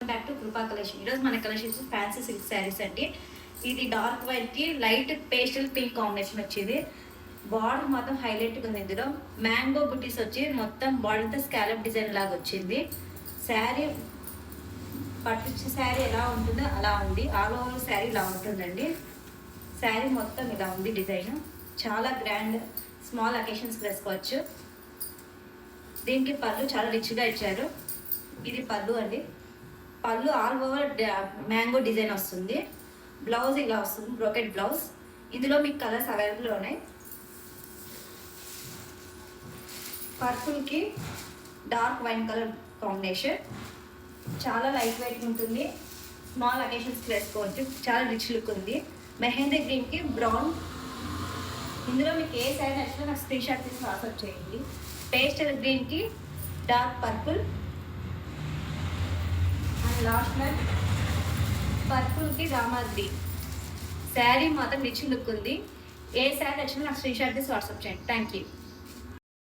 Back to కృపా collection. ఈరోజు మన కలెక్షన్స్ ఫ్యాన్సీ సిల్క్ శారీస్ అండి. ఇది డార్క్ వైట్ కి లైట్ పేస్టల్ పింక్ కాంబినేషన్ వచ్చింది. బార్డర్ మాత్రం హైలైట్ గా ఉంది. ఇందులో మ్యాంగో బుటీస్ వచ్చి మొత్తం బార్డర్ తో స్కాలప్ డిజైన్ లాగా వచ్చింది. శారీ పట్టు శారీ ఎలా ఉంటుందో అలా ఉంది. ఆల్ ఓవర్ శారీ ఇలా ఉంటుందండి. శారీ మొత్తం ఇలా ఉంది. డిజైన్ చాలా గ్రాండ్, స్మాల్ అకేషన్స్ వేసుకోవచ్చు. దీనికి పళ్ళు చాలా రిచ్గా ఇచ్చారు. ఇది పళ్ళు అండి. పళ్ళు ఆల్ ఓవర్ మ్యాంగో డిజైన్ వస్తుంది. బ్లౌజ్ ఇలా వస్తుంది, బ్రోకెట్ బ్లౌజ్. ఇందులో మీకు కలర్స్ అవైలబుల్ ఉన్నాయి. పర్పుల్కి డార్క్ వైన్ కలర్ కాంబినేషన్. చాలా లైట్ వెయిట్ ఉంటుంది. స్మాల్ అకేషన్స్కి వేసుకోవచ్చు. చాలా రిచ్ లుక్ ఉంది. మెహందీ గ్రీన్కి బ్రౌన్. ఇందులో మీకు ఏ సైజ్ నచ్చినా నాకు స్క్రీన్ షాట్ తీసి వాట్సాప్ చేయండి. పేస్టల్ గ్రీన్కి డార్క్ పర్పుల్. లాస్ట్ వన్ పర్పుల్కి రామా గ్రీన్. శారీ మాత్రం రిచ్ లుక్ ఉంది. ఏ శారీ నచ్చినా నాకు స్క్రీన్ షాట్ తీసి వాట్సాప్ చేయండి. Thank you.